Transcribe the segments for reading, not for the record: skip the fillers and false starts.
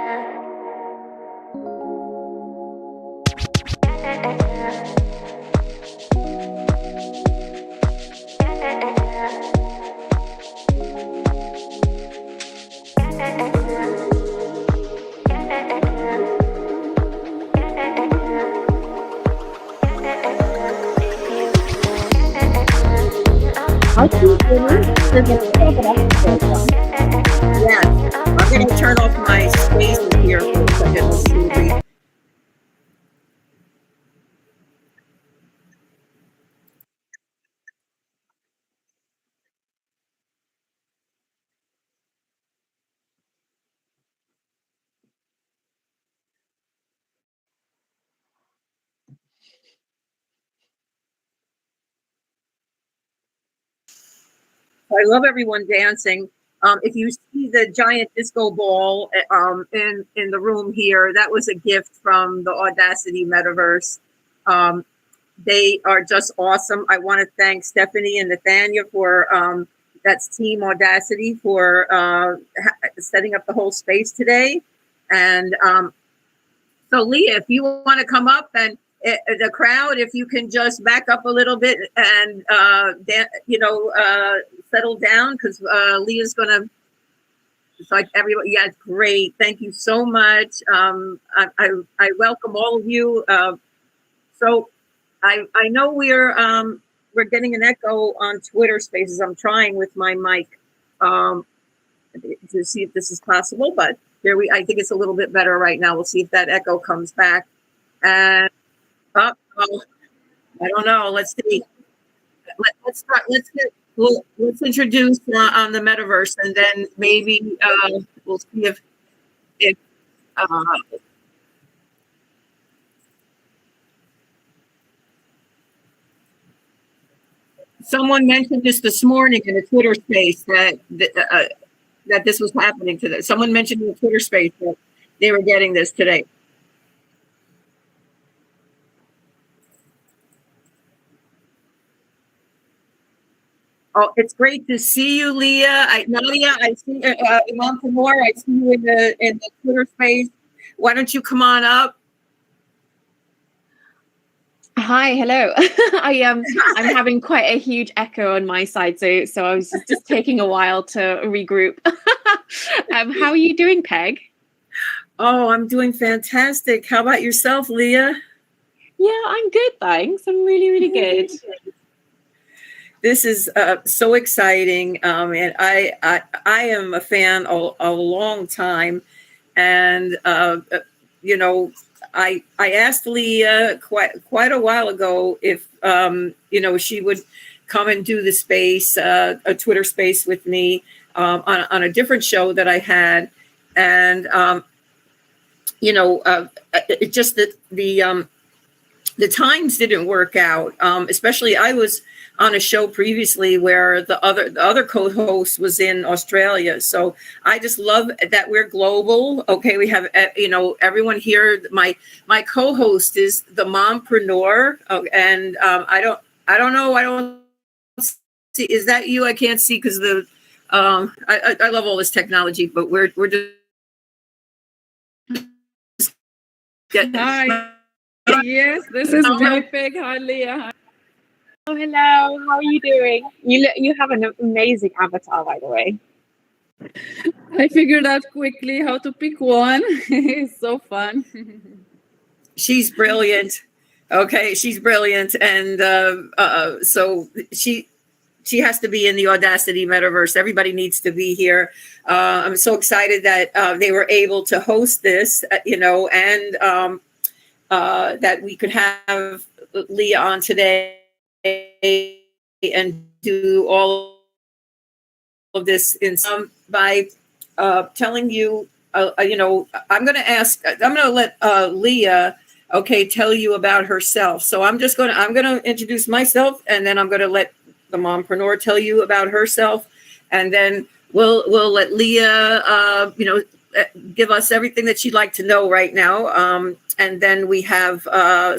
Yes, I'm going to turn off my spaces here for a second. Let's see. I love everyone dancing. If you see the giant disco ball in the room here, that was a gift from the Audacity Metaverse. They are just awesome. I want to thank Stephanie and Nathania for that's Team Audacity for setting up the whole space today. And so, Leah, if you want to come up and the crowd, if you can just back up a little bit and settle down, because Leah's gonna. It's like everybody. Yeah, it's great. Thank you so much. I welcome all of you. So I know we're getting an echo on Twitter Spaces. I'm trying with my mic to see if this is possible, but I think it's a little bit better right now. We'll see if that echo comes back. And I don't know. Let's see. Let's start. Let's introduce on the Metaverse, and then maybe we'll see if someone mentioned this morning in a Twitter space that this was happening to them. Someone mentioned in the Twitter space that they were getting this today. Oh, it's great to see you, Leah. Nadia, I see Imam Tamor. I see you in the Twitter space. Why don't you come on up? Hi, hello. I'm having quite a huge echo on my side, so I was just taking a while to regroup. How are you doing, Peg? Oh, I'm doing fantastic. How about yourself, Leah? Yeah, I'm good, thanks. I'm really, really good. This is so exciting, and I am a fan a long time, and I asked Leah quite a while ago if she would come and do the space, a Twitter space with me on a different show that I had, and it just that the times didn't work out. Especially I was on a show previously where the other co-host was in Australia. So I just love that we're global. Okay, we have everyone here. My co-host is the mompreneur, and I don't know. I don't see. Is that you? I can't see because the I love all this technology, but we're just getting. Hi. Yes, this is my Peg. Hi, Leah. Hi. Oh, hello. How are you doing? You have an amazing avatar, by the way. I figured out quickly how to pick one. It's so fun. She's brilliant. Okay, she's brilliant, and so she has to be in the Audacity Metaverse. Everybody needs to be here. I'm so excited that they were able to host this, and that we could have Leah on today and do all of this in some by telling you, I'm going to let Leah, tell you about herself. So I'm going to introduce myself, and then I'm going to let the mompreneur tell you about herself, and then we'll let Leah, give us everything that she'd like to know right now. And then we have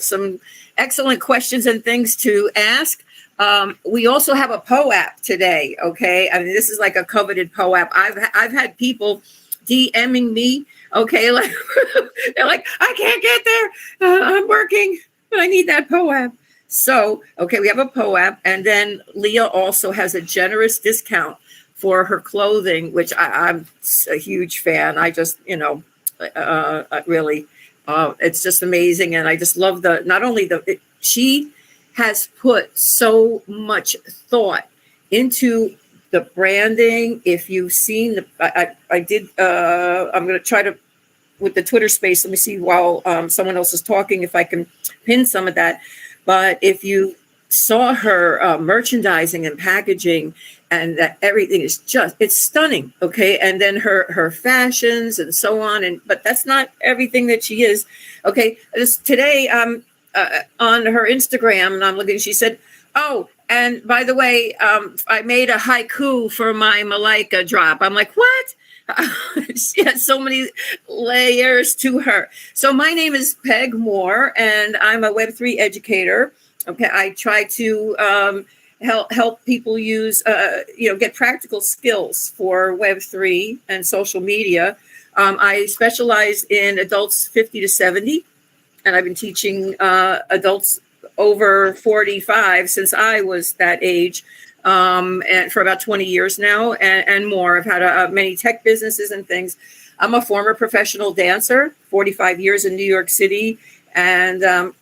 some excellent questions and things to ask. We also have a PO-app today. Okay, I mean, this is like a coveted PO-app. I've had people DMing me Okay, like they're like, I can't get there. I'm working, but I need that POAP. So, okay, we have a POAP, and then Leah also has a generous discount for her clothing, which I'm a huge fan. I just, really, it's just amazing, and I just love not only she has put so much thought into the branding. If you've seen I did. I'm going to try to with the Twitter space. Let me see while someone else is talking if I can pin some of that. But if you saw her merchandising and packaging, and that everything is it's stunning. Okay, and then her fashions and so on. But that's not everything that she is. Okay, today on her Instagram, and I'm looking. She said, "Oh, and by the way, I made a haiku for my Malika drop." I'm like, what? She has so many layers to her. So my name is Peg Moore, and I'm a Web3 educator. Okay, I try to help people use, get practical skills for Web3 and social media. I specialize in adults 50 to 70, and I've been teaching adults over 45 since I was that age. And for about 20 years now and more. I've had many tech businesses and things. I'm a former professional dancer, 45 years in New York City. And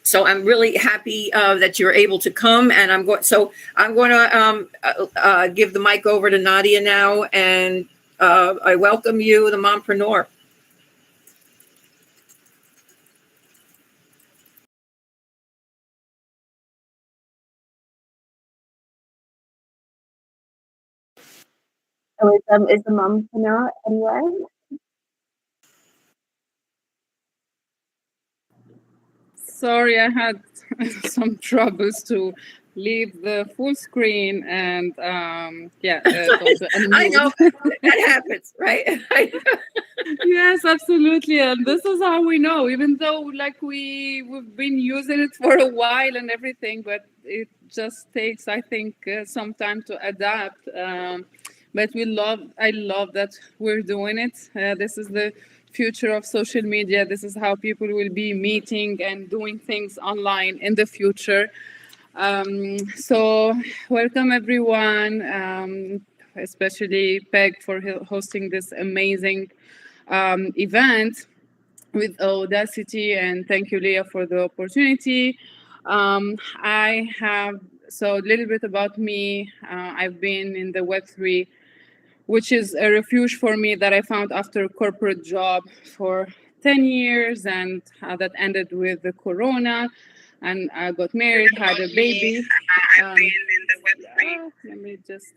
so I'm really happy that you're able to come. And I'm going to give the mic over to Nadia now. And I welcome you, the mompreneur. So is the mompreneur anywhere? Sorry, I had some troubles to leave the full screen and I know that happens, right? Yes, absolutely, and this is how we know. Even though, like we've been using it for a while and everything, but it just takes, I think, some time to adapt. But I love that we're doing it. This is the future of social media. This is how people will be meeting and doing things online in the future. So welcome everyone, especially Peg for hosting this amazing event with Audacity, and thank you, Leah, for the opportunity. So a little bit about me. I've been in the Web3, which is a refuge for me that I found after a corporate job for 10 years, and that ended with the Corona. And I got married, had a baby. Let me just.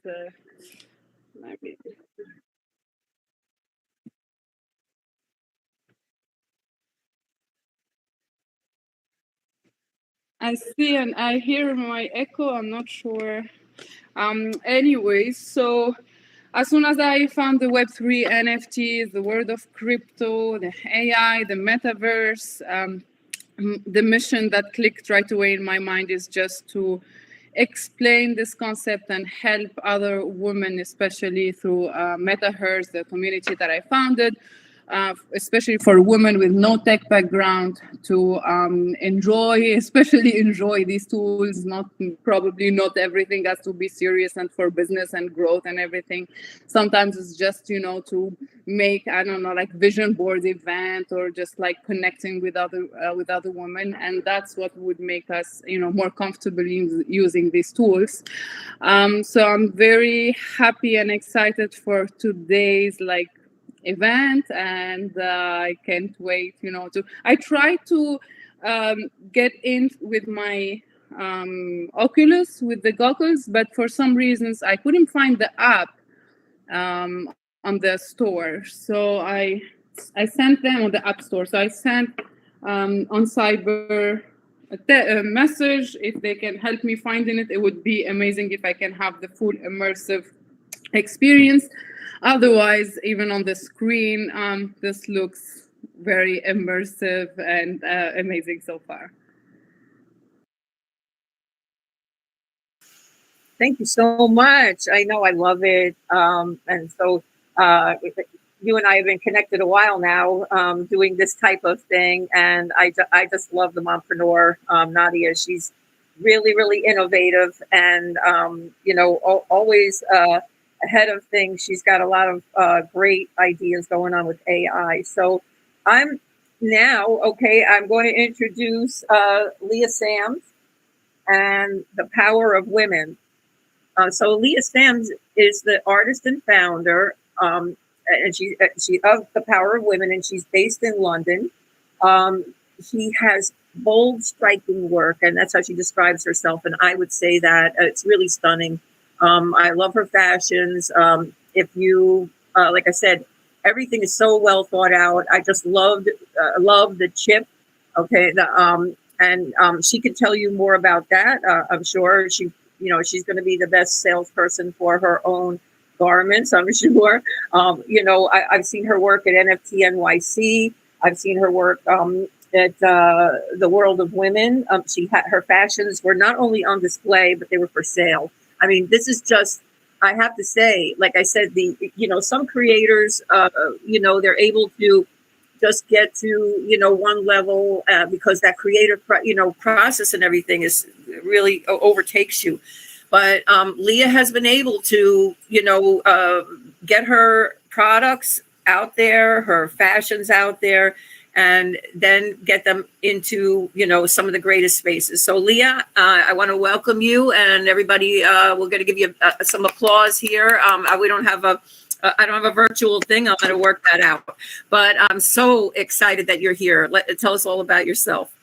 I see and I hear my echo. I'm not sure. Anyways, so as soon as I found the Web3 NFTs, the world of crypto, the AI, the metaverse, the mission that clicked right away in my mind is just to explain this concept and help other women, especially through Mentorverse, the community that I founded, especially for women with no tech background, to especially enjoy these tools. Probably not everything has to be serious and for business and growth and everything. Sometimes it's just, to make, I don't know, like vision board event or just like connecting with other women. And that's what would make us, more comfortable using these tools. So I'm very happy and excited for today's event, and I can't wait, I try to get in with my Oculus with the goggles, but for some reasons I couldn't find the app on the store. So I sent them on the App Store. So I sent on Cyber a message. If they can help me finding it, it would be amazing if I can have the full immersive experience. Otherwise, even on the screen, this looks very immersive and amazing so far. Thank you so much. I know I love it. And so you and I have been connected a while now, doing this type of thing, and I just love the mompreneur, Nadia. She's really, really innovative, and always ahead of things. She's got a lot of great ideas going on with AI. So I'm I'm going to introduce Leah Sams and the power of women. So Leah Sams is the artist and founder, and she of the Power of Women, and she's based in London. She has bold, striking work, and that's how she describes herself. And I would say that it's really stunning. I love her fashions. If you, like I said, everything is so well thought out. I just loved the chip. Okay, she could tell you more about that. I'm sure she's going to be the best salesperson for her own garments, I'm sure. I've seen her work at NFT NYC. I've seen her work at the World of Women. She had her fashions were not only on display, but they were for sale. I mean, this is just, I have to say, like I said, some creators, they're able to just get to, one level because that creative, process and everything is really overtakes you. But Leah has been able to, get her products out there, her fashions out there, and then get them into, some of the greatest spaces. So Leah, I want to welcome you, and everybody, we're going to give you some applause here. We don't have I don't have a virtual thing. I'm going to work that out. But I'm so excited that you're here. Tell us all about yourself.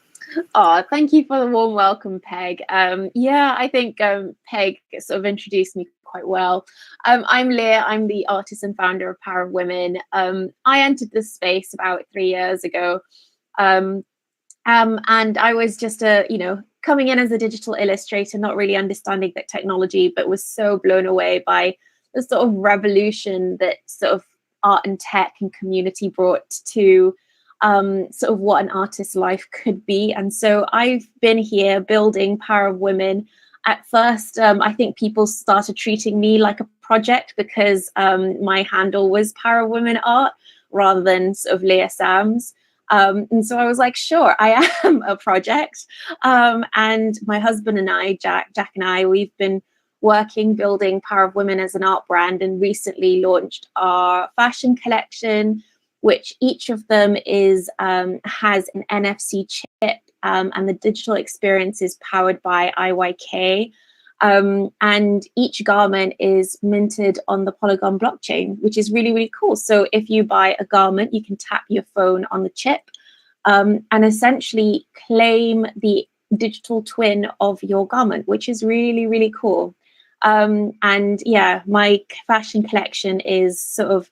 Oh, thank you for the warm welcome, Peg. I think Peg sort of introduced me quite well. I'm Leah. I'm the artist and founder of Power of Women. I entered this space about 3 years ago. And I was just coming in as a digital illustrator, not really understanding that technology, but was so blown away by the sort of revolution that sort of art and tech and community brought to sort of what an artist's life could be. And so I've been here building Power of Women. At first, I think people started treating me like a project because my handle was Power of Women Art rather than sort of Leah Sams. And so I was like, sure, I am a project. And my husband and I, Jack and I, we've been working, building Power of Women as an art brand, and recently launched our fashion collection, which each of them is has an NFC chip, and the digital experience is powered by IYK. And each garment is minted on the Polygon blockchain, which is really, really cool. So if you buy a garment, you can tap your phone on the chip and essentially claim the digital twin of your garment, which is really, really cool. My fashion collection is sort of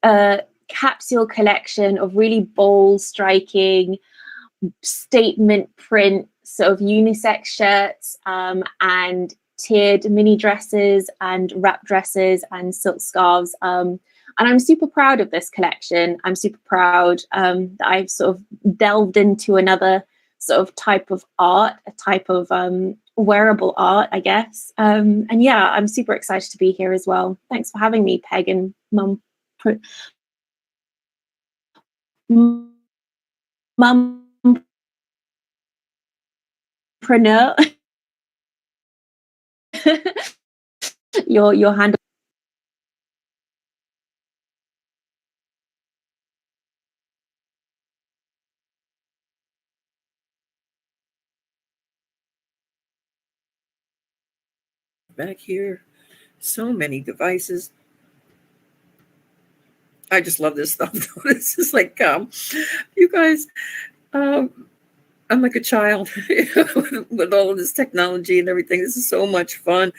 a capsule collection of really bold, striking, statement print sort of unisex shirts, and tiered mini dresses and wrap dresses and silk scarves. And I'm super proud of this collection. I'm super proud that I've sort of delved into another sort of type of art, a type of wearable art, I guess. I'm super excited to be here as well. Thanks for having me, Peg and Mumpreneur. your handle. Back here, so many devices. I just love this stuff. This is like, you guys, I'm like a child with all of this technology and everything. This is so much fun.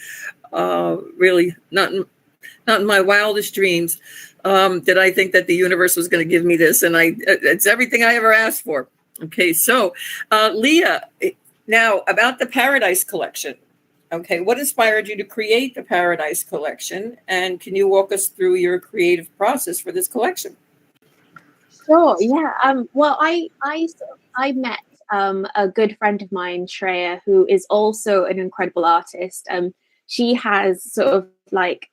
Really, not in my wildest dreams did I think that the universe was going to give me this, and it's everything I ever asked for. Okay, so Leah, now about the Paradise Collection. Okay, what inspired you to create the Paradise Collection, and can you walk us through your creative process for this collection? Sure. Yeah. Well, I met a good friend of mine, Shreya, who is also an incredible artist. She has sort of like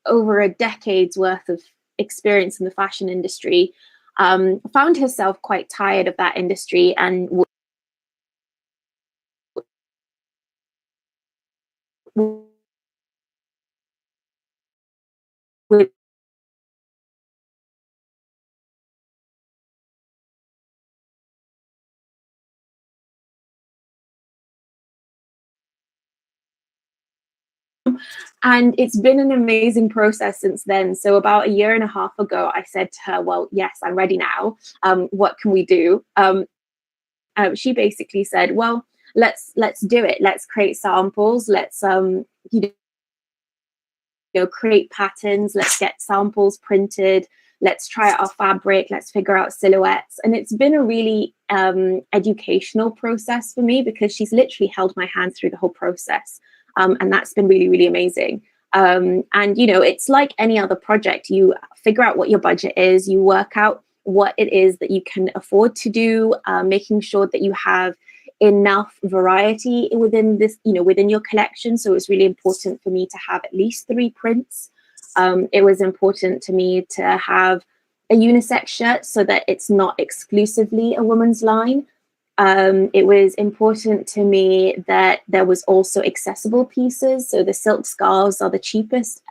over a decade's worth of experience in the fashion industry, found herself quite tired of that industry and with and it's been an amazing process since then. So about a year and a half ago, I said to her, well, yes, I'm ready now. What can we do? She basically said, well, let's do it. Let's create samples. Let's create patterns. Let's get samples printed. Let's try out our fabric. Let's figure out silhouettes. And it's been a really educational process for me, because she's literally held my hand through the whole process. And that's been really, really amazing. And, it's like any other project. You figure out what your budget is, you work out what it is that you can afford to do, making sure that you have enough variety within this, within your collection. So it's really important for me to have at least 3 prints. It was important to me to have a unisex shirt so that it's not exclusively a woman's line. It was important to me that there was also accessible pieces. So the silk scarves are the cheapest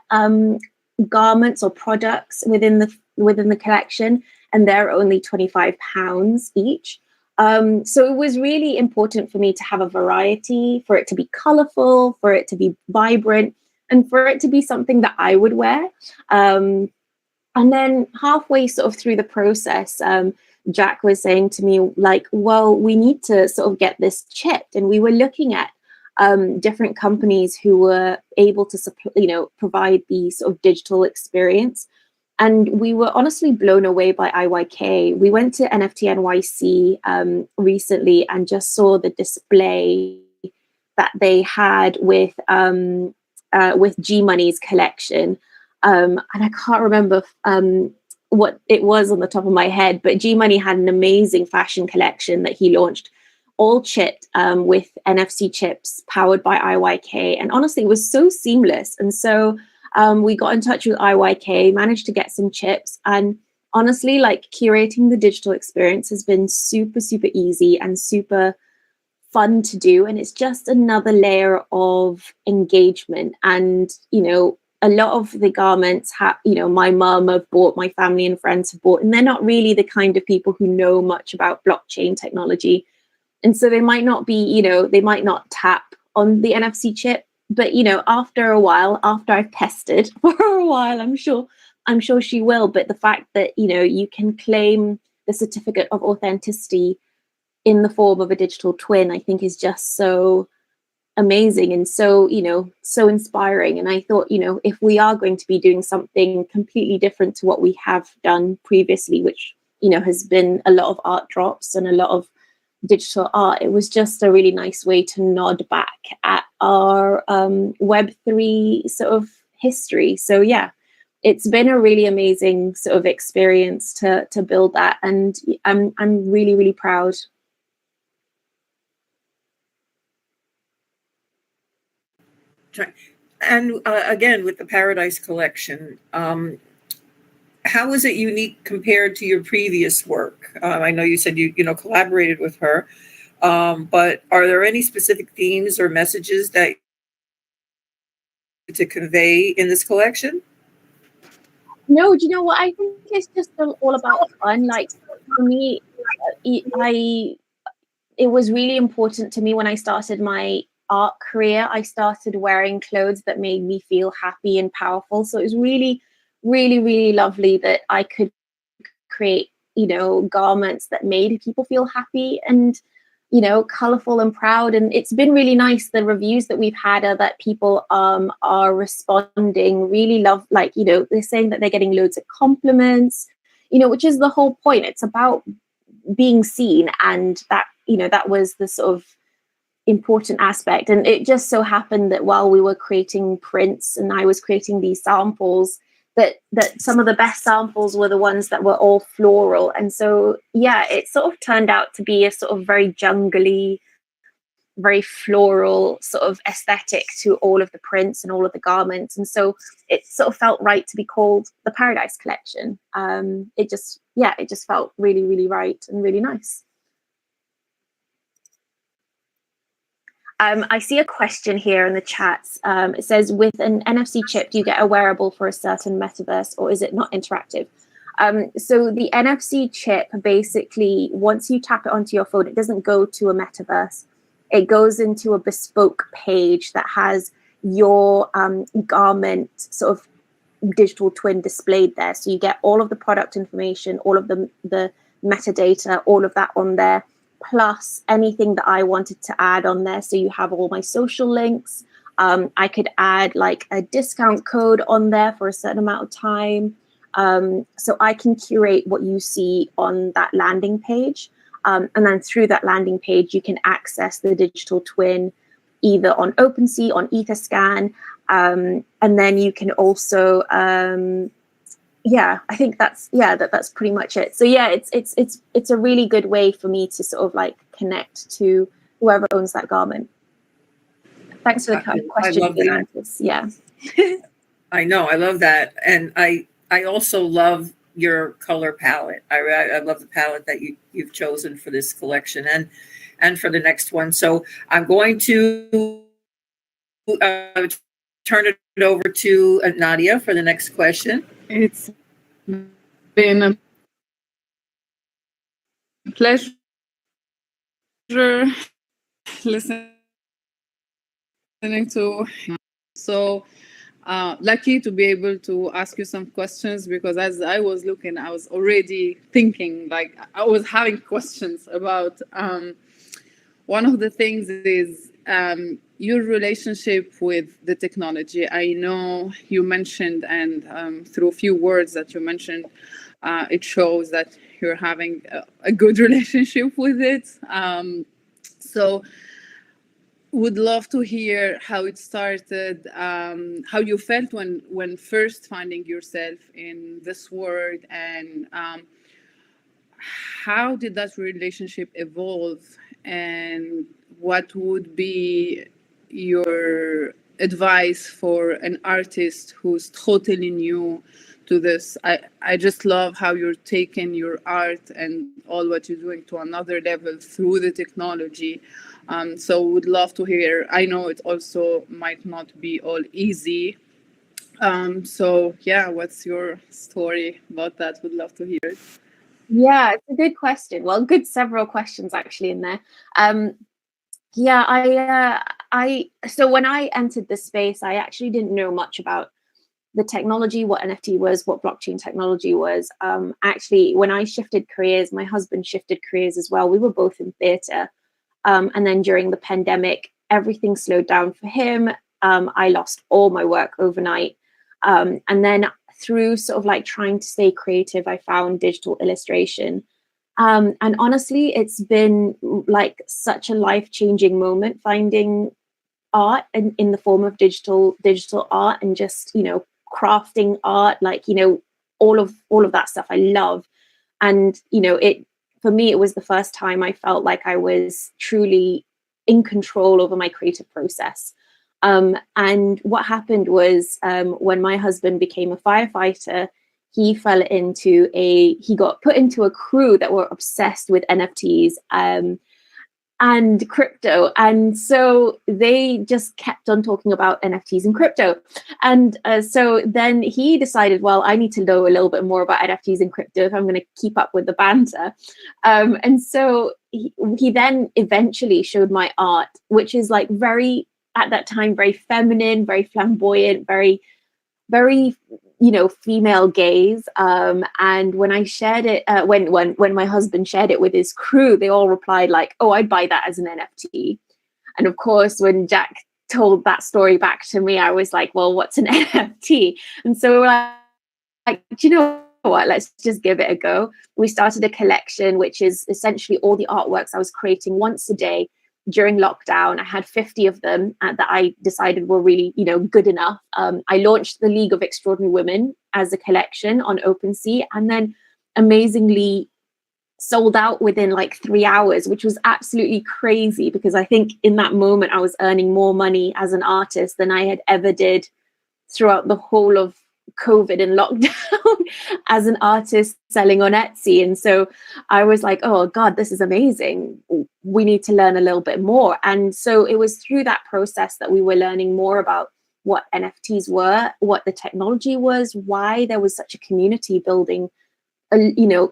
garments or products within the collection, and they're only £25 each. So it was really important for me to have a variety, for it to be colorful, for it to be vibrant, and for it to be something that I would wear. And then halfway sort of through the process, Jack was saying to me, like, well, we need to sort of get this chipped. And we were looking at different companies who were able to, provide the sort of digital experience. And we were honestly blown away by IYK. We went to NFT NYC recently and just saw the display that they had with G Money's collection. And I can't remember what it was on the top of my head, but G Money had an amazing fashion collection that he launched, all chipped with NFC chips powered by IYK. And honestly, it was so seamless. And so we got in touch with IYK, managed to get some chips. And honestly, like, curating the digital experience has been super, super easy and super fun to do. And it's just another layer of engagement. And, a lot of the garments my mum have bought, my family and friends have bought, and they're not really the kind of people who know much about blockchain technology. And so they might not be, they might not tap on the NFC chip. But, after a while, after I've pestered for a while, I'm sure she will. But the fact that, you can claim the certificate of authenticity in the form of a digital twin, I think is just so amazing and so, so inspiring. And I thought, if we are going to be doing something completely different to what we have done previously, which, has been a lot of art drops and a lot of digital art, it was just a really nice way to nod back at our Web3 sort of history. So yeah, it's been a really amazing sort of experience to build that, and I'm really, really proud. And again, with the Paradise collection, how is it unique compared to your previous work? I know you said you collaborated with her, but are there any specific themes or messages that to convey in this collection? No, do you know what? I think it's just all about fun. Like, for me, it was really important to me when I started my art career. I started wearing clothes that made me feel happy and powerful. So it was really, really, really lovely that I could create, garments that made people feel happy and, colorful and proud. And it's been really nice. The reviews that we've had are that people are responding, really love, like, they're saying that they're getting loads of compliments, which is the whole point. It's about being seen, and that, that was the sort of important aspect. And it just so happened that while we were creating prints and I was creating these samples, that some of the best samples were the ones that were all floral. And so, yeah, it sort of turned out to be a sort of very jungly very floral sort of aesthetic to all of the prints and all of the garments. And so it sort of felt right to be called the Paradise Collection. It just felt really, really right and really nice. I see a question here in the chats. It says, with an NFC chip, do you get a wearable for a certain metaverse, or is it not interactive? So the NFC chip, basically, once you tap it onto your phone, it doesn't go to a metaverse. It goes into a bespoke page that has your garment sort of digital twin displayed there. So you get all of the product information, all of the metadata, all of that on there, plus anything that I wanted to add on there. So you have all my social links. I could add like a discount code on there for a certain amount of time. So I can curate what you see on that landing page. And then through that landing page, you can access the digital twin either on OpenSea, on Etherscan. And then you can also, I think that's pretty much it. So yeah, it's a really good way for me to sort of like connect to whoever owns that garment. Thanks for the question. I love that. Yeah. I know, I love that. And I also love your color palette. I love the palette that you've chosen for this collection and for the next one. So I'm going to turn it over to Nadia for the next question. It's been a pleasure listening to. So lucky to be able to ask you some questions, because as I was looking, I was already thinking, like I was having questions about one of the things is your relationship with the technology. I know you mentioned, and through a few words that you mentioned, it shows that you're having a good relationship with it. So would love to hear how it started, how you felt when first finding yourself in this world, and how did that relationship evolve, and what would be your advice for an artist who's totally new to this? I just love how you're taking your art and all what you're doing to another level through the technology. So would love to hear. I know it also might not be all easy. So yeah, what's your story about that? Would love to hear it. Yeah, it's a good question. Well, several questions actually in there. So when I entered this space, I actually didn't know much about the technology, what NFT was, what blockchain technology was. Actually, when I shifted careers, my husband shifted careers as well. We were both in theatre. And then during the pandemic, everything slowed down for him. I lost all my work overnight. And then through sort of like trying to stay creative, I found digital illustration. And honestly, it's been like such a life-changing moment finding art in the form of digital art, and just, crafting art, like, all of that stuff I love. And, for me, it was the first time I felt like I was truly in control over my creative process. And what happened was, when my husband became a firefighter, he got put into a crew that were obsessed with NFTs and crypto. And so they just kept on talking about NFTs and crypto. And so then he decided, well, I need to know a little bit more about NFTs and crypto if I'm going to keep up with the banter. And so he then eventually showed my art, which is like very, at that time, very feminine, very flamboyant, very, very, female gaze. And when I shared it, when my husband shared it with his crew, they all replied like, "Oh, I'd buy that as an NFT." And of course, when Jack told that story back to me, I was like, "Well, what's an NFT?" And so like, do you know what? Let's just give it a go. We started a collection, which is essentially all the artworks I was creating once a day during lockdown. I had 50 of them that I decided were really, good enough. I launched the League of Extraordinary Women as a collection on OpenSea, and then amazingly, sold out within like 3 hours, which was absolutely crazy, because I think in that moment I was earning more money as an artist than I had ever did throughout the whole of COVID and lockdown as an artist selling on Etsy. And so I was like, oh God, this is amazing. We need to learn a little bit more. And so it was through that process that we were learning more about what NFTs were, what the technology was, why there was such a community building,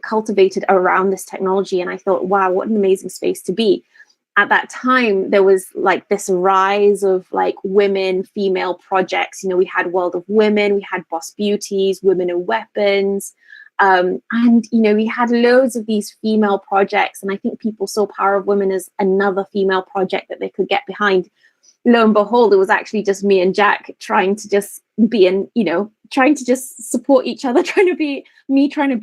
cultivated around this technology. And I thought, wow, what an amazing space to be. At that time, there was like this rise of like women, female projects. We had World of Women, we had Boss Beauties, Women in Weapons. And, we had loads of these female projects. And I think people saw Power of Women as another female project that they could get behind. Lo and behold, it was actually just me and Jack trying to just be trying to just support each other, trying to be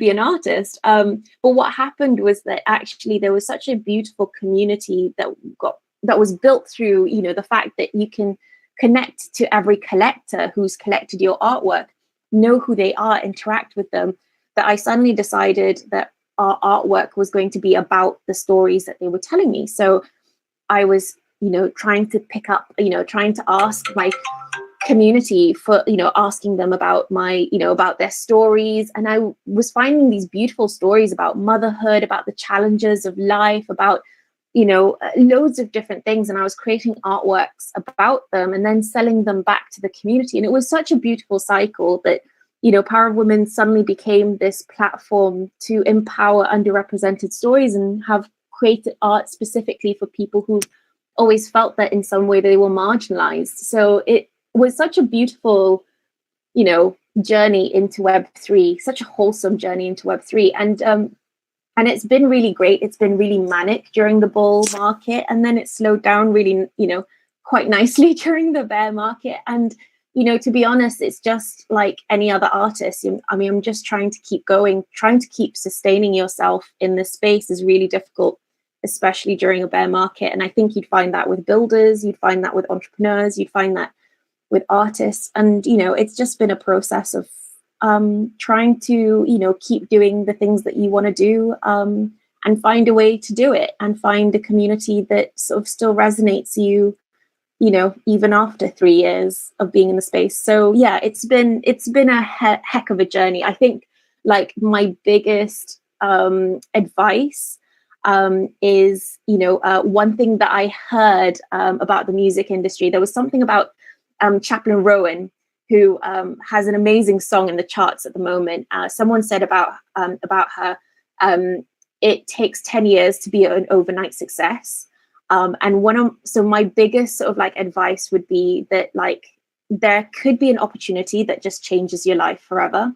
an artist. But what happened was that actually there was such a beautiful community that was built through, the fact that you can connect to every collector who's collected your artwork, know who they are, interact with them, that I suddenly decided that our artwork was going to be about the stories that they were telling me. So I was trying to pick up, trying to ask my community for, asking them about about their stories. And I was finding these beautiful stories about motherhood, about the challenges of life, about, loads of different things. And I was creating artworks about them and then selling them back to the community. And it was such a beautiful cycle that, Power of Women suddenly became this platform to empower underrepresented stories and have created art specifically for people who always felt that in some way they were marginalized. So it was such a beautiful, journey into Web3, such a wholesome journey into Web3. And it's been really great. It's been really manic during the bull market. And then it slowed down really, quite nicely during the bear market. And, to be honest, it's just like any other artist. I'm just trying to keep going, trying to keep sustaining yourself in this space is really difficult, especially during a bear market. And I think you'd find that with builders, you'd find that with entrepreneurs, you'd find that with artists. And, it's just been a process of trying to, keep doing the things that you want to do and find a way to do it and find a community that sort of still resonates you, even after 3 years of being in the space. So yeah, it's been a heck of a journey. I think like my biggest advice is, one thing that I heard about the music industry. There was something about Chaplain Rowan, who has an amazing song in the charts at the moment. Someone said about her, it takes 10 years to be an overnight success. So my biggest sort of like advice would be that like there could be an opportunity that just changes your life forever,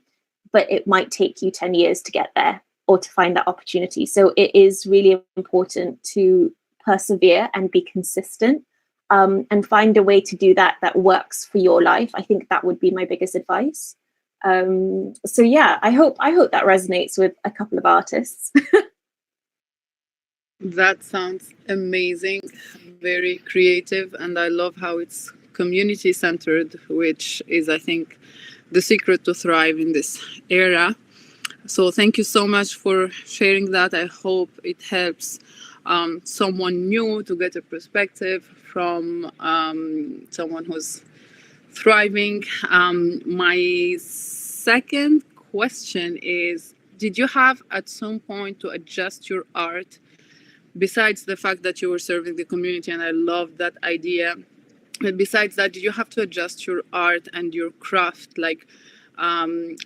but it might take you 10 years to get there or to find that opportunity. So it is really important to persevere and be consistent and find a way to do that works for your life. I think that would be my biggest advice. So yeah, I hope that resonates with a couple of artists. That sounds amazing, very creative, and I love how it's community centered, which is, I think, the secret to thrive in this era. So thank you so much for sharing that. I hope it helps someone new to get a perspective from someone who's thriving. My second question is, did you have at some point to adjust your art besides the fact that you were serving the community? And I love that idea. But besides that, did you have to adjust your art and your craft like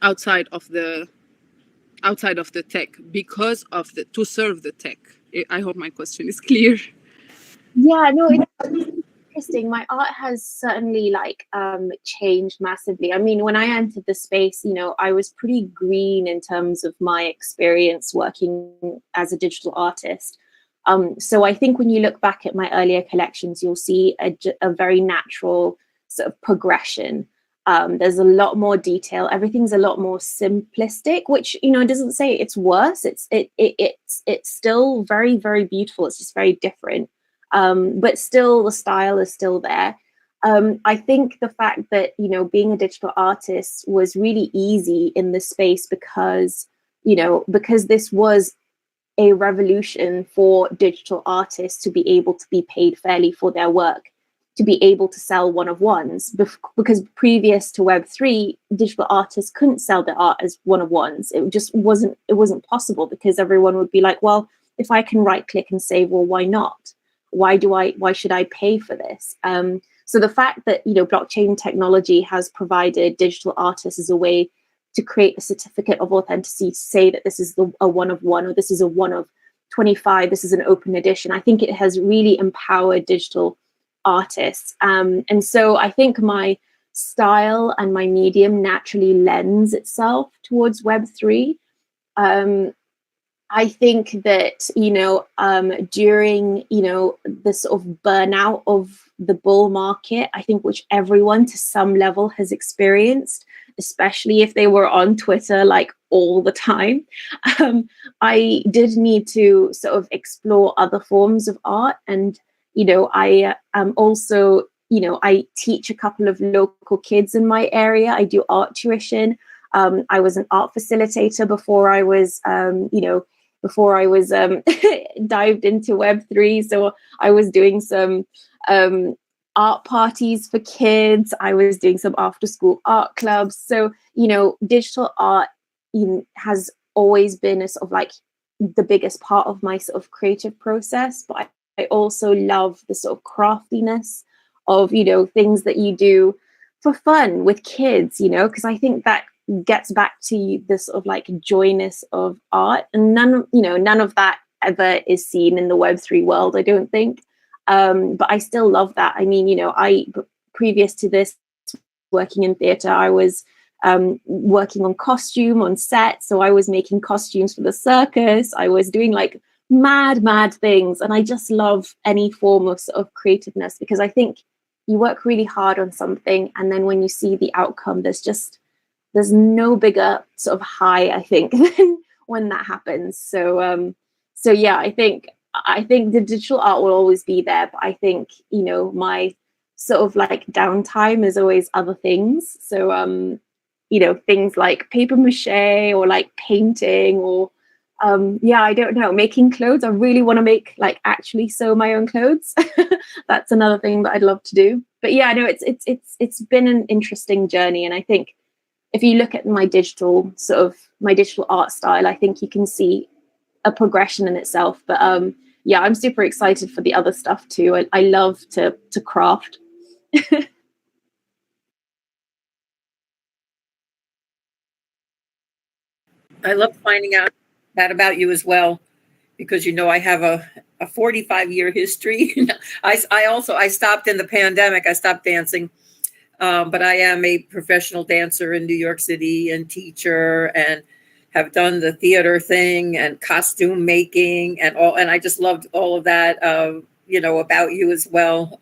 outside of the tech because of to serve the tech? I hope my question is clear. Yeah, no, it's interesting. My art has certainly changed massively. I mean, when I entered the space, I was pretty green in terms of my experience working as a digital artist. So I think when you look back at my earlier collections, you'll see a very natural sort of progression. There's a lot more detail. Everything's a lot more simplistic, which, it doesn't say it's worse. It's still very, very beautiful. It's just very different. But still the style is still there. I think the fact that, being a digital artist was really easy in this space because this was a revolution for digital artists to be able to be paid fairly for their work, to be able to sell one-of-ones, because previous to Web3, digital artists couldn't sell their art as one-of-ones. It just wasn't possible, because everyone would be like, well, if I can right click and say, well, why not? Why should I pay for this? So the fact that, blockchain technology has provided digital artists as a way to create a certificate of authenticity, to say that this is a one-of-one, or this is a one of 25, this is an open edition, I think it has really empowered digital artists. And so I think my style and my medium naturally lends itself towards Web3. I think that, during, the sort of burnout of the bull market, I think, which everyone to some level has experienced, especially if they were on Twitter like all the time, I did need to sort of explore other forms of art. And I also, I teach a couple of local kids in my area. I do art tuition. I was an art facilitator before I was, dived into Web3. So I was doing some art parties for kids. I was doing some after school art clubs. So, digital art has always been a sort of like the biggest part of my sort of creative process. But I also love the sort of craftiness of, things that you do for fun with kids, because I think that gets back to the sort of like joyness of art, and none of that ever is seen in the Web3 world, I don't think. But I still love that. I mean, previous to this, working in theatre, I was working on costume on set. So I was making costumes for the circus. I was doing like mad things. And I just love any form of sort of creativeness, because I think you work really hard on something, and then when you see the outcome, there's no bigger sort of high, I think, than when that happens. So yeah, I think the digital art will always be there, but I think, my sort of like downtime is always other things. So, things like paper mache, or like painting, or I don't know, making clothes. I really want to make, like, actually sew my own clothes. That's another thing that I'd love to do. But yeah, no, it's been an interesting journey. And I think if you look at my digital art style, I think you can see a progression in itself. But yeah, I'm super excited for the other stuff too. I love to craft. I love finding out that about you as well, because I have a 45-year history. I stopped in the pandemic. I stopped dancing, but I am a professional dancer in New York City, and teacher, and have done the theater thing and costume making and all. And I just loved all of that, about you as well.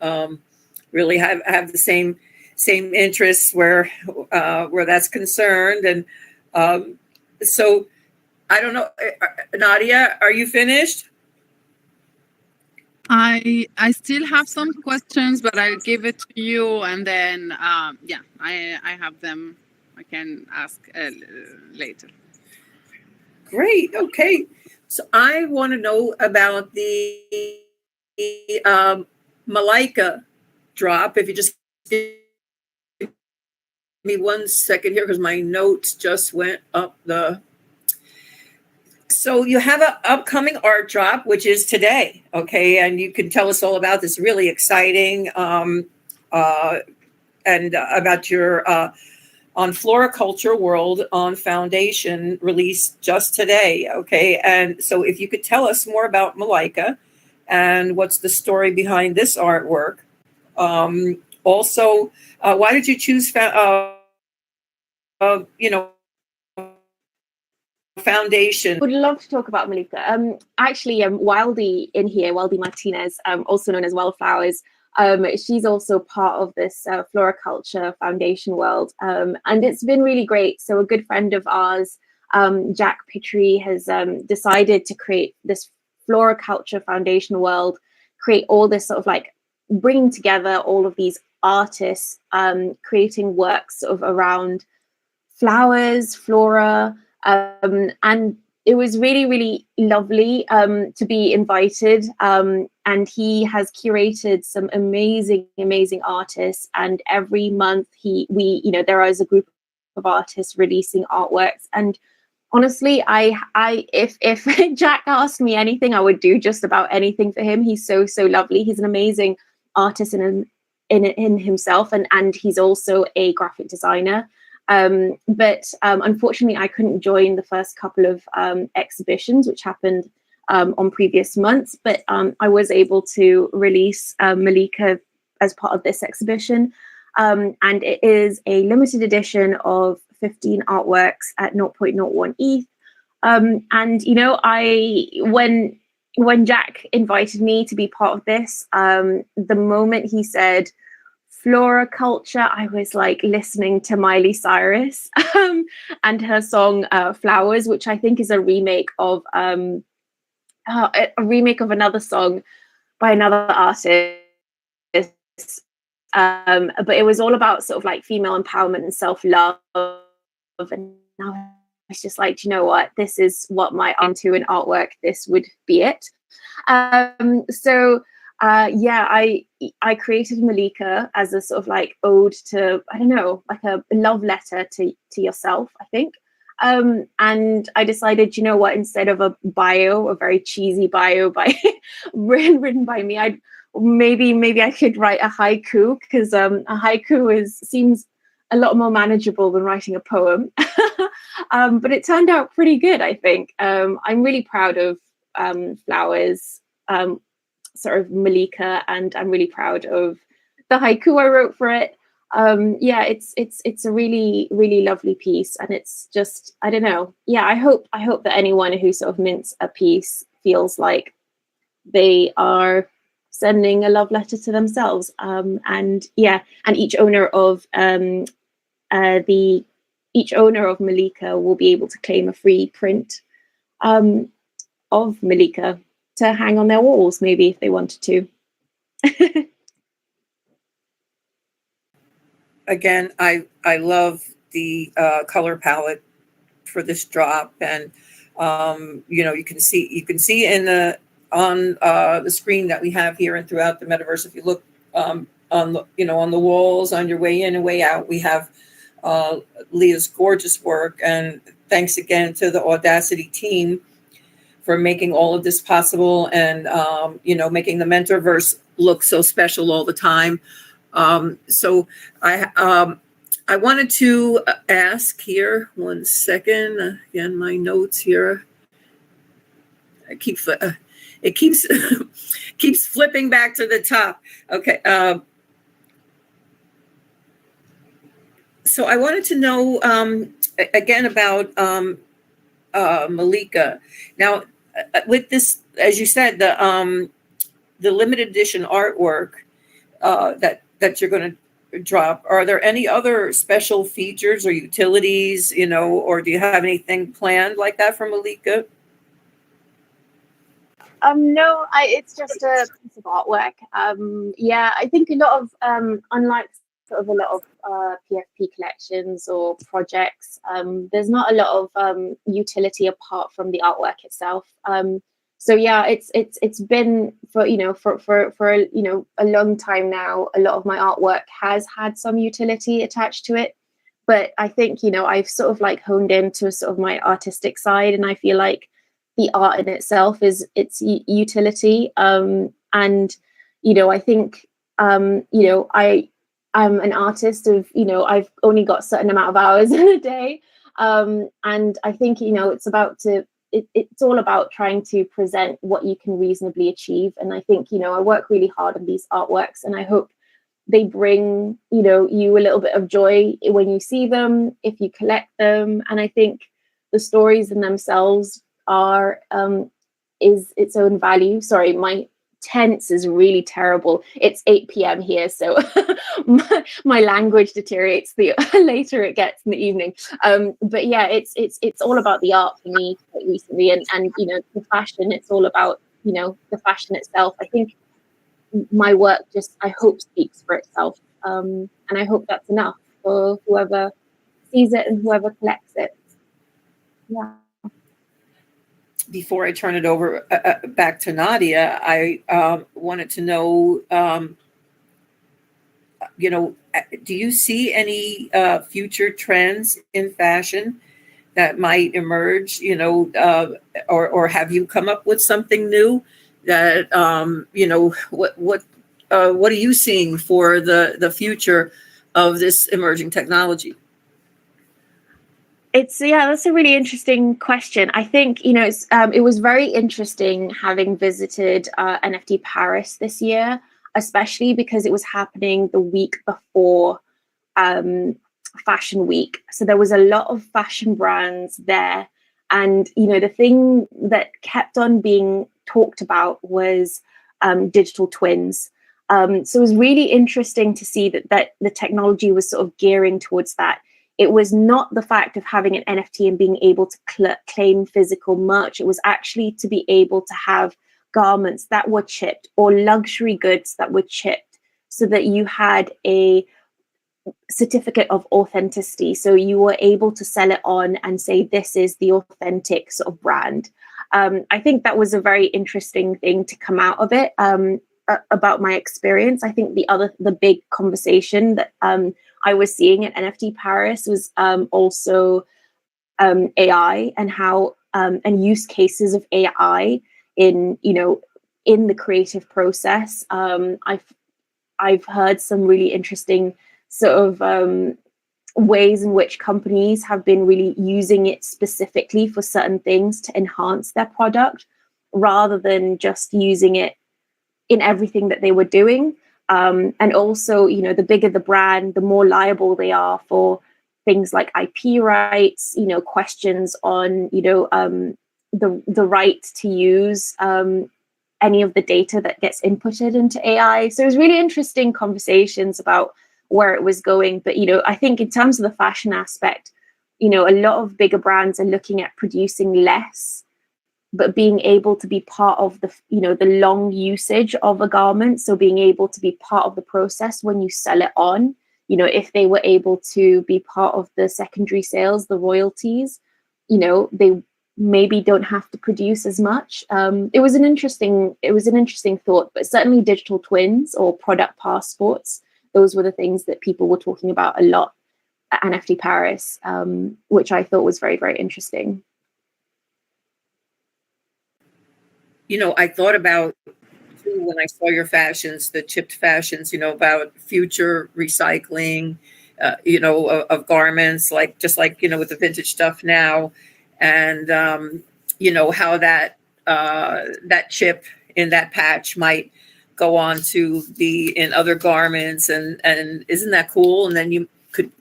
Really have the same interests where that's concerned. And so I don't know, Nadia, are you finished? I still have some questions, but I'll give it to you, and then I have them. I can ask later. Great. Okay. So I want to know about the Malika drop. If you just give me 1 second here, because my notes just went up the. So you have an upcoming art drop, which is today. Okay. And you can tell us all about this. Really exciting. And about your on Floriculture World on Foundation, released just today. Okay. And so if you could tell us more about Malika and what's the story behind this artwork. Also, why did you choose, Foundation? Would love to talk about Malika. Actually, Wildy in here, Wildy Martinez, also known as Wildflowers, she's also part of this Floriculture Foundation world. And it's been really great. So a good friend of ours, Jack Pittry, has decided to create this Floriculture Foundation world, create all this sort of like bringing together all of these artists, creating works sort of around flowers, flora, and it was really, really lovely to be invited. And he has curated some amazing, amazing artists. And every month there is a group of artists releasing artworks. And honestly, if Jack asked me anything, I would do just about anything for him. He's so, so lovely. He's an amazing artist in himself, and he's also a graphic designer. But unfortunately, I couldn't join the first couple of exhibitions, which happened on previous months. But I was able to release Malika as part of this exhibition. And it is a limited edition of 15 artworks at 0.01 ETH. And, you know, when Jack invited me to be part of this, the moment he said floriculture, I was like listening to Miley Cyrus and her song Flowers, which I think is a remake of another song by another artist. But it was all about sort of like female empowerment and self-love. And I was just like, you know what, this is what my onto an artwork, this would be it. I created Malika as a sort of like ode to, I don't know, like a love letter to yourself, I think. And I decided, you know what, instead of a bio, a very cheesy bio by written by me, maybe I could write a haiku, because a haiku seems a lot more manageable than writing a poem. But it turned out pretty good, I think. I'm really proud of Flowers, sort of Malika, and I'm really proud of the haiku I wrote for it. It's a really, really lovely piece, and it's just, I don't know. Yeah, I hope that anyone who sort of mints a piece feels like they are sending a love letter to themselves. And each owner of Malika will be able to claim a free print of Malika to hang on their walls, maybe, if they wanted to. Again, I love the color palette for this drop, and you can see on the screen that we have here and throughout the metaverse. If you look on the walls on your way in and way out, we have Leah's gorgeous work. And thanks again to the Audacity team for making all of this possible, and making the Mentorverse look so special all the time. So I wanted to ask here, 1 second. Again, my notes here. It keeps keeps flipping back to the top. Okay. So I wanted to know again about Malika. Now, with this, as you said, the limited edition artwork that you're going to drop, are there any other special features or utilities, or do you have anything planned like that for Malika? No, it's just a piece of artwork. I think a lot of, unlike sort of a lot of PFP collections or projects, there's not a lot of utility apart from the artwork itself. It's been for a long time now. A lot of my artwork has had some utility attached to it, but I think I've sort of like honed into sort of my artistic side, and I feel like the art in itself is its utility. And I think I'm an artist of I've only got a certain amount of hours in a day, and I think it's all about trying to present what you can reasonably achieve. And I think I work really hard on these artworks, and I hope they bring you a little bit of joy when you see them, if you collect them. And I think the stories in themselves are is its own value. Sorry, my tense is really terrible. It's 8 p.m. here, so my language deteriorates the later it gets in the evening. But yeah, it's all about the art for me quite recently, and the fashion. It's all about the fashion itself. I think my work just, I hope, speaks for itself, and I hope that's enough for whoever sees it and whoever collects it. Yeah. before I turn it over back to Nadia, I wanted to know, do you see any future trends in fashion that might emerge? Or have you come up with something new that what are you seeing for the future of this emerging technology? That's a really interesting question. I think, it was very interesting having visited NFT Paris this year, especially because it was happening the week before Fashion Week. So there was a lot of fashion brands there. And, the thing that kept on being talked about was digital twins. So it was really interesting to see that the technology was sort of gearing towards that. It was not the fact of having an NFT and being able to claim physical merch. It was actually to be able to have garments that were chipped or luxury goods that were chipped so that you had a certificate of authenticity. So you were able to sell it on and say, this is the authentic sort of brand. I think that was a very interesting thing to come out of it. About my experience, I think the big conversation that I was seeing at NFT Paris was also AI and how and use cases of AI in the creative process. I've heard some really interesting sort of ways in which companies have been really using it specifically for certain things to enhance their product, rather than just using it in everything that they were doing. And also, the bigger the brand, the more liable they are for things like IP rights, questions on, the right to use any of the data that gets inputted into AI. So it was really interesting conversations about where it was going. But, I think in terms of the fashion aspect, a lot of bigger brands are looking at producing less, but being able to be part of the long usage of a garment. So being able to be part of the process when you sell it on, if they were able to be part of the secondary sales, the royalties, they maybe don't have to produce as much. It was an interesting thought, but certainly digital twins or product passports, those were the things that people were talking about a lot at NFT Paris, which I thought was very, very interesting. I thought about too when I saw your fashions, the chipped fashions, about future recycling, of garments, just like with the vintage stuff now, and how that chip in that patch might go on to be in other garments, and isn't that cool? And then you could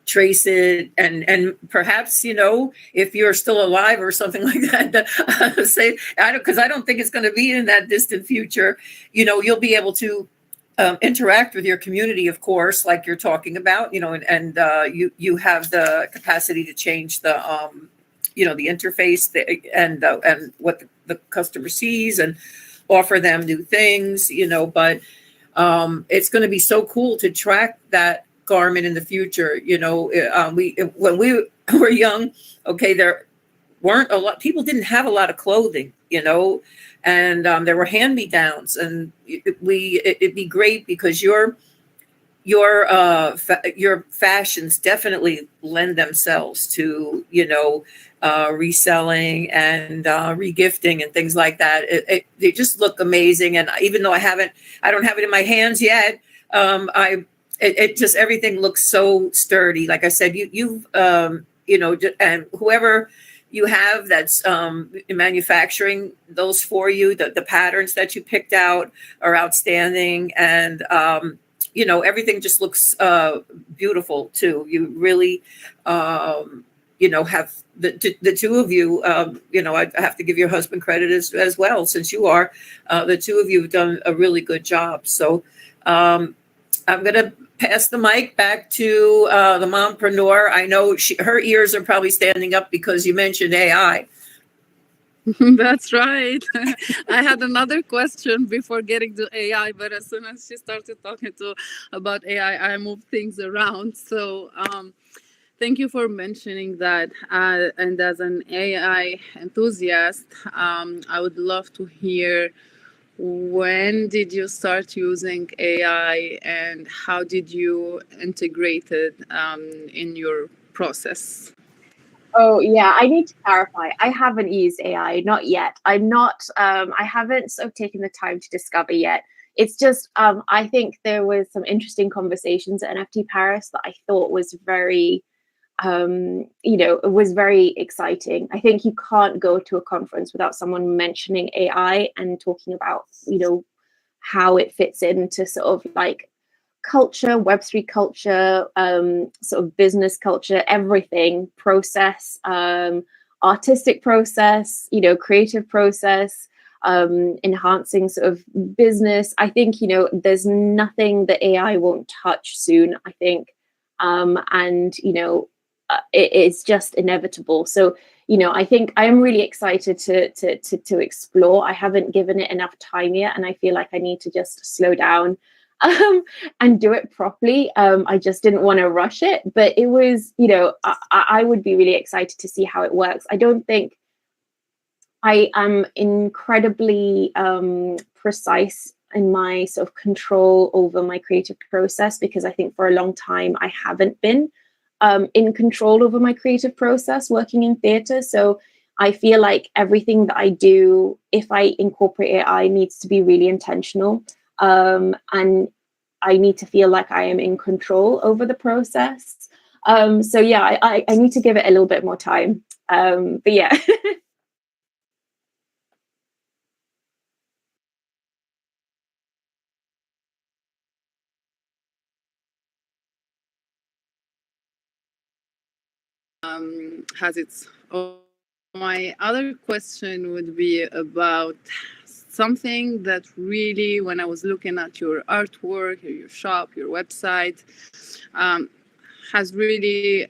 trace it, and perhaps if you're still alive or something like that, say because I don't think it's going to be in that distant future. You'll be able to interact with your community, of course, like you're talking about. And you have the capacity to change the the interface and what the customer sees and offer them new things. But it's going to be so cool to track that garment in the future. When we were young, there weren't a lot, people didn't have a lot of clothing, and there were hand-me-downs, and it'd be great because your fashions definitely lend themselves to reselling and regifting and things like that. They just look amazing, and even though I don't have it in my hands yet, it just, everything looks so sturdy. Like I said, you've and whoever you have that's manufacturing those for you, the patterns that you picked out are outstanding, and everything just looks beautiful too. You really have the two of you. I have to give your husband credit as well, since you are the two of you have done a really good job. So I'm going to pass the mic back to the mompreneur. I know her ears are probably standing up because you mentioned AI. That's right. I had another question before getting to AI, but as soon as she started talking about AI, I moved things around. So Thank you for mentioning that. And as an AI enthusiast, I would love to hear, when did you start using AI and how did you integrate it in your process? Oh yeah, I need to clarify. I haven't used AI, not yet. I'm not. I haven't sort of taken the time to discover yet. It's just I think there was some interesting conversations at NFT Paris that I thought was very it was very exciting. I think you can't go to a conference without someone mentioning AI and talking about, how it fits into sort of like culture, Web3 culture, sort of business culture, everything, process, artistic process, creative process, enhancing sort of business. I think, there's nothing that AI won't touch soon, I think. And, it's just inevitable. So, I think I am really excited to explore. I haven't given it enough time yet, and I feel like I need to just slow down and do it properly. I just didn't want to rush it, but it was, I would be really excited to see how it works. I don't think I am incredibly precise in my sort of control over my creative process, because I think for a long time I haven't been in control over my creative process working in theatre. So I feel like everything that I do, if I incorporate AI, needs to be really intentional. And I need to feel like I am in control over the process. So yeah, I need to give it a little bit more time. But yeah. Has its own. My other question would be about something that really, when I was looking at your artwork, your shop, your website, has really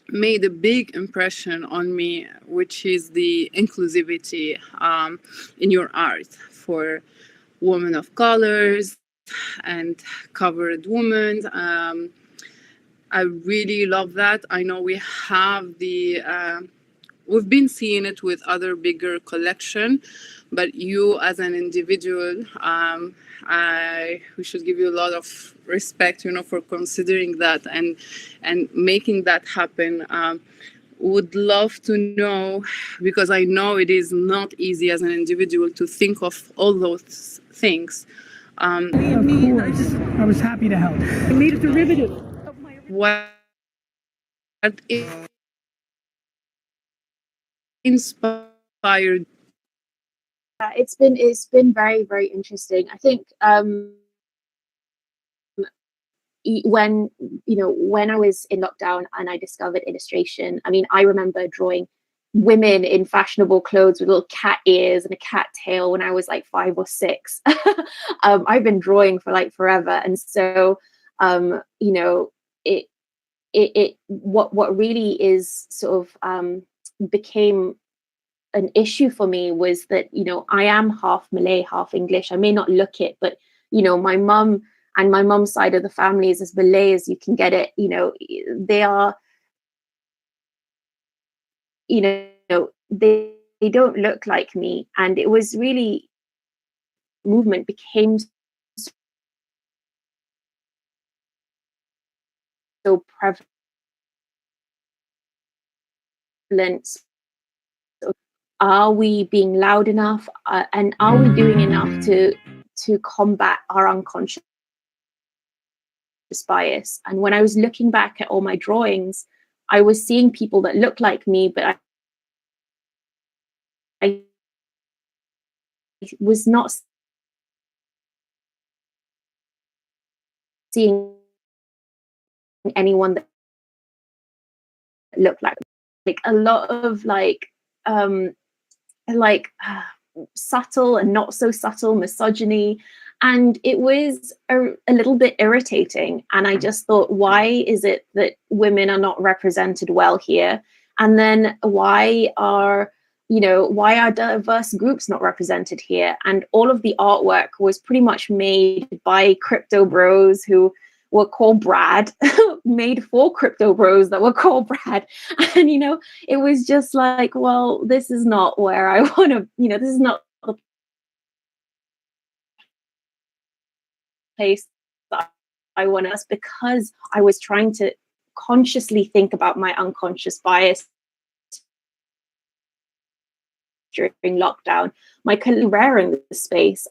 made a big impression on me, which is the inclusivity in your art for women of colors and covered women. I really love that. I know we have we've been seeing it with other bigger collection, but you as an individual, we should give you a lot of respect, for considering that and making that happen. Would love to know, because I know it is not easy as an individual to think of all those things. Of course, I was happy to help. I made a derivative. What inspired? It's been very, very interesting. I think when I was in lockdown and I discovered illustration, I mean, I remember drawing women in fashionable clothes with little cat ears and a cat tail when I was like 5 or 6. I've been drawing for like forever, and so what really is sort of became an issue for me was that I am half Malay, half English. I may not look it, but my mum and my mum's side of the family is as Malay as you can get it. They are, they don't look like me, and it was really movement became so prevalent. Are we being loud enough, and are we doing enough to combat our unconscious bias? And when I was looking back at all my drawings, I was seeing people that looked like me, but I was not seeing anyone that looked like a lot of subtle and not so subtle misogyny, and it was a little bit irritating. And I just thought, why is it that women are not represented well here? And then why are diverse groups not represented here? And all of the artwork was pretty much made by crypto bros who were called Brad, made 4 crypto bros that were called Brad. And, it was just like, well, this is not where I want to, this is not the place that I want us, because I was trying to consciously think about my unconscious bias during lockdown. My rare in the space.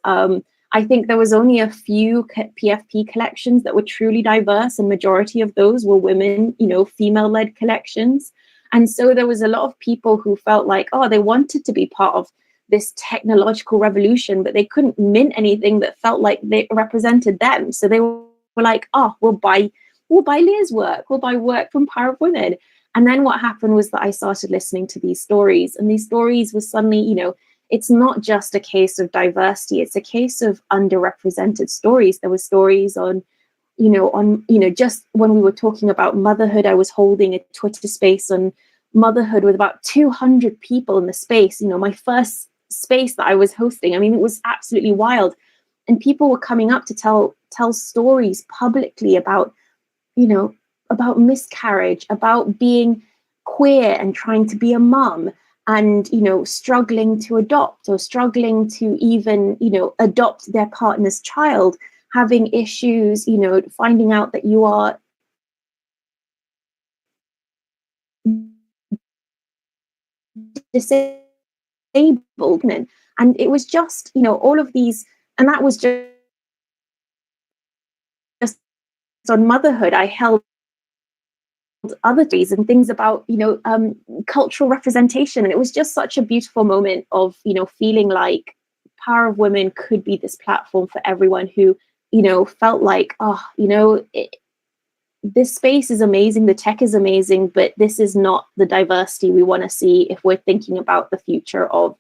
I think there was only a few PFP collections that were truly diverse, and majority of those were women, female-led collections. And so there was a lot of people who felt like, oh, they wanted to be part of this technological revolution, but they couldn't mint anything that felt like they represented them. So they were like, oh, we'll buy Leah's work, we'll buy work from Power of Women. And then what happened was that I started listening to these stories, and these stories were suddenly, it's not just a case of diversity, it's a case of underrepresented stories. There were stories on, just when we were talking about motherhood, I was holding a Twitter space on motherhood with about 200 people in the space, my first space that I was hosting. I mean, it was absolutely wild. And people were coming up to tell stories publicly about, about miscarriage, about being queer and trying to be a mum, and, struggling to adopt, or struggling to even, adopt their partner's child, having issues, finding out that you are disabled. And it was just, all of these, and that was just on motherhood. I held other days and things about, cultural representation. And it was just such a beautiful moment of, feeling like Power of Women could be this platform for everyone who, felt like, this space is amazing, the tech is amazing, but this is not the diversity we want to see if we're thinking about the future of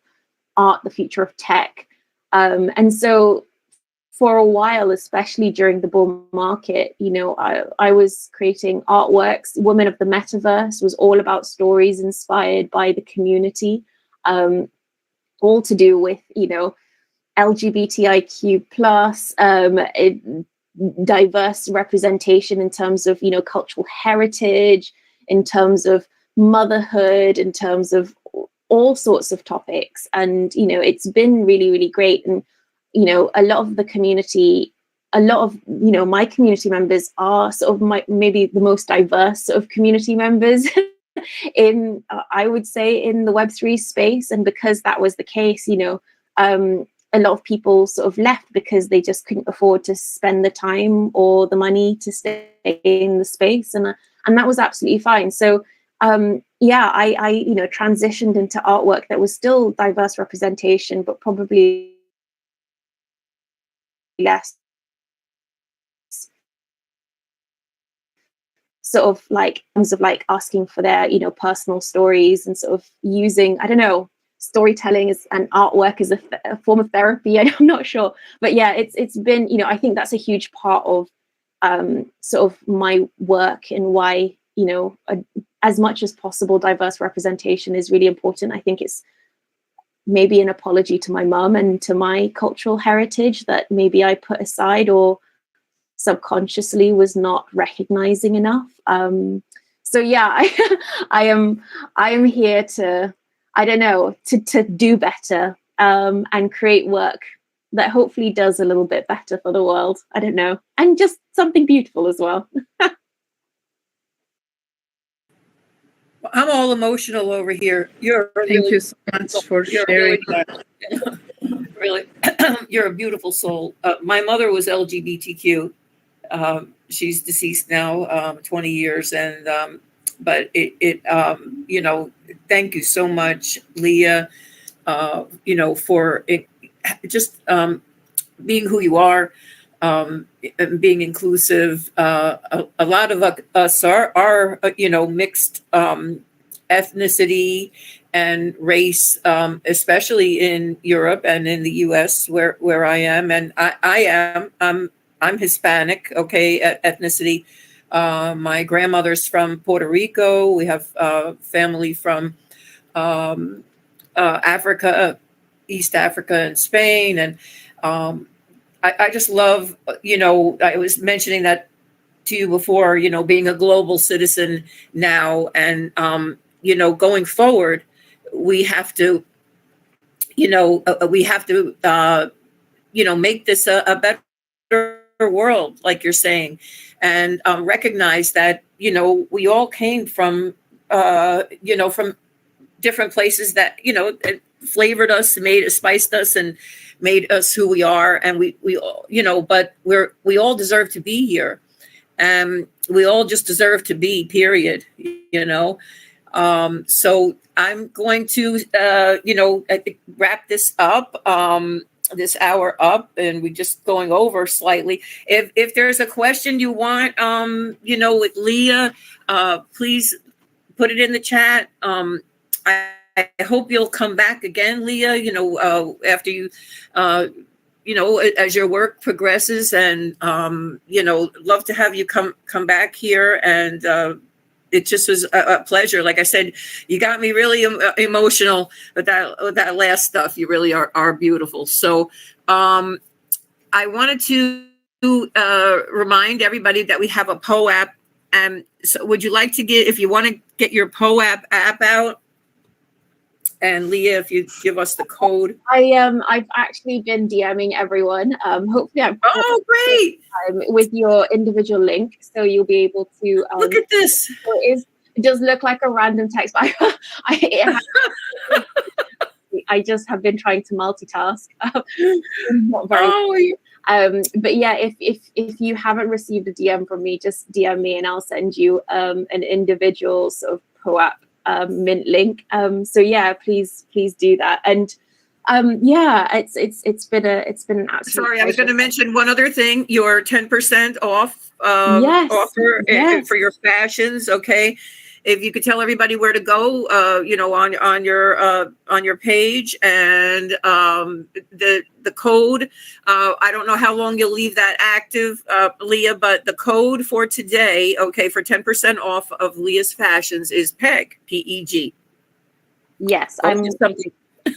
art, the future of tech. And so for a while, especially during the bull market, I was creating artworks. Women of the Mentorverse was all about stories inspired by the community, all to do with, LGBTIQ plus, diverse representation in terms of, cultural heritage, in terms of motherhood, in terms of all sorts of topics. And, it's been really, really great. And, a lot of the community, a lot of, my community members are sort of maybe the most diverse sort of community members in, I would say, in the Web3 space. And because that was the case, a lot of people sort of left because they just couldn't afford to spend the time or the money to stay in the space. And that was absolutely fine. So, I transitioned into artwork that was still diverse representation, but probably less sort of like terms of like asking for their, personal stories, and sort of using, I don't know, storytelling as an artwork as a form of therapy. I'm not sure, but yeah, it's been, I think that's a huge part of sort of my work, and why, as much as possible, diverse representation is really important. I think it's maybe an apology to my mum and to my cultural heritage that maybe I put aside or subconsciously was not recognizing enough. So yeah, I am here to, I don't know, to do better, and create work that hopefully does a little bit better for the world. I don't know, and just something beautiful as well. I'm all emotional over here. Thank you so much for sharing that. Really, you're a beautiful soul. My mother was LGBTQ. She's deceased now, 20 years, and but thank you so much, Leah, for it, just being who you are, and being inclusive. A lot of us are mixed ethnicity and race, especially in Europe and in the U.S. where I am, and I'm Hispanic, okay, ethnicity. My grandmother's from Puerto Rico. We have family from Africa, East Africa, and Spain, and I just love, I was mentioning that to you before, being a global citizen now, and going forward, we have to, make this a better world, like you're saying, and recognize that we all came from from different places that it flavored us, spiced us, and made us who we are, and we all, but we all deserve to be here, and we all just deserve to be, period. So I'm going to wrap this up, this hour up, and we're just going over slightly. If there's a question you want, with Leah, please put it in the chat. I hope you'll come back again, Leah, after you, as your work progresses, and, love to have you come back here. And it just was a pleasure. Like I said, you got me really emotional with that last stuff. You really are beautiful. So I wanted to remind everybody that we have a POAP. And so would you like to if you want to get your POAP app out? And Leah, if you give us the code. I've actually been DMing everyone. Hopefully I'm great with your individual link, so you'll be able to look at this. So it does look like a random text, but I just have been trying to multitask. Not very but yeah, if you haven't received a DM from me, just DM me and I'll send you an individual sort of POAP mint link. So yeah, please do that. And it's been an absolute Sorry, I was going to mention one other thing. Your 10% off offer for your fashions. Okay, if you could tell everybody where to go, on your page, and the code. I don't know how long you'll leave that active, Leah, but the code for today, okay, for 10% off of Leah's Fashions is PEG, PEG. Yes, I'm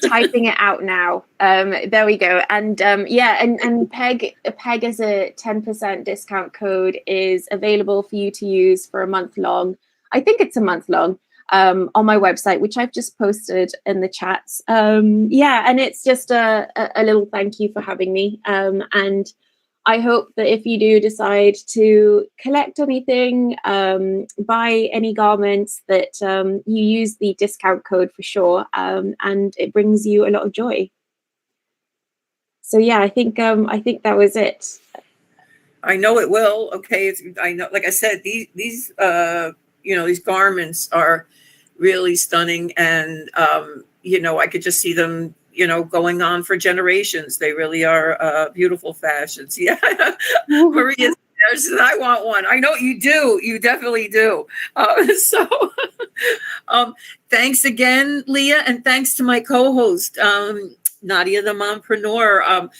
typing it out now. There we go. And and PEG as a 10% discount code is available for you to use for a month long. I think it's a month long, on my website, which I've just posted in the chats. And it's just a little thank you for having me. And I hope that if you do decide to collect anything, buy any garments, that you use the discount code for sure, and it brings you a lot of joy. So yeah, I think that was it. I know it will. Okay, I know. Like I said, these garments are really stunning, and I could just see them going on for generations. They really are beautiful fashions. Yeah. Maria says, I want one. I know you do. You definitely do. Thanks again, Leah, and thanks to my co-host, Nadia the Mompreneur.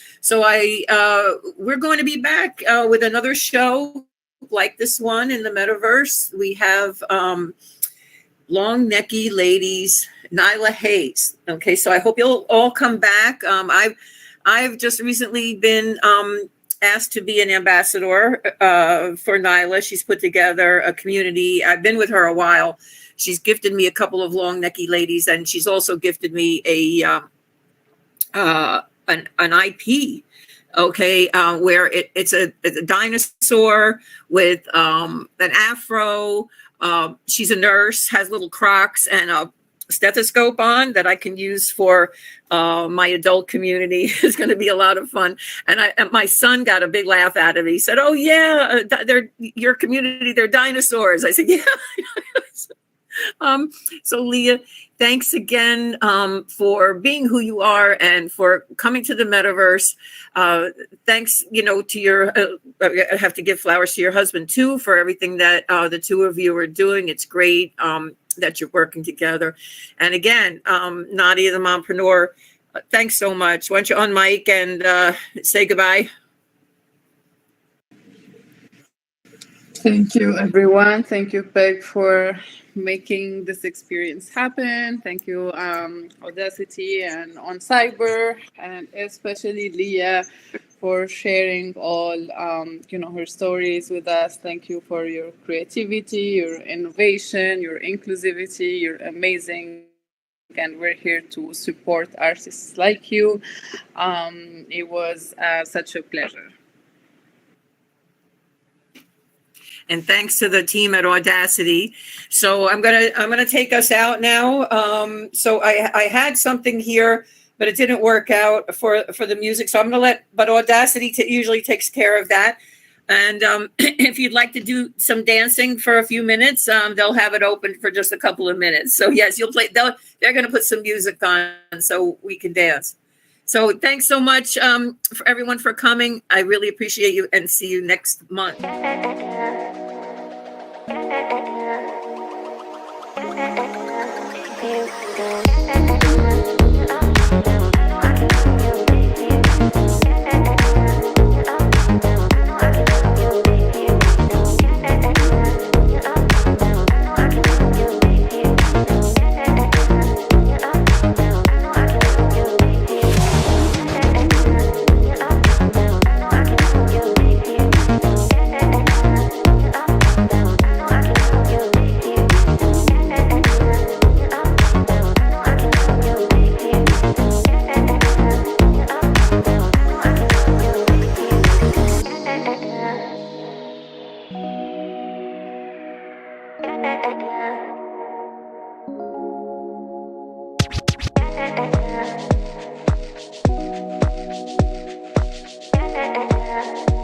We're going to be back with another show like this one in the Metaverse. We have long necky ladies, Nyla Hayes. Okay, so I hope you'll all come back. I've just recently been asked to be an ambassador for Nyla. She's put together a community. I've been with her a while. She's gifted me a couple of long necky ladies, and she's also gifted me an IP. Okay, where it's a dinosaur with an afro. She's a nurse, has little Crocs and a stethoscope on that I can use for my adult community. It's going to be a lot of fun. And my son got a big laugh out of it. He said, "Oh yeah, they're your community. They're dinosaurs." I said, "Yeah." So Leah, thanks again for being who you are and for coming to the Metaverse. Thanks, to your, I have to give flowers to your husband too for everything that the two of you are doing. It's great that you're working together. And again, Nadia the Mompreneur, thanks so much. Why don't you unmic and say goodbye? Thank you, everyone. Thank you, Peg, for making this experience happen. Thank you, Audacity and On Cyber, and especially Leah for sharing all, her stories with us. Thank you for your creativity, your innovation, your inclusivity. You're amazing. And we're here to support artists like you. It was such a pleasure. And thanks to the team at Audacity. So I'm gonna take us out now. So I had something here, but it didn't work out for the music. So I'm gonna but Audacity usually takes care of that. And if you'd like to do some dancing for a few minutes, they'll have it open for just a couple of minutes. So yes, you'll play. They're gonna put some music on so we can dance. So thanks so much for everyone for coming. I really appreciate you, and see you next month. Yeah.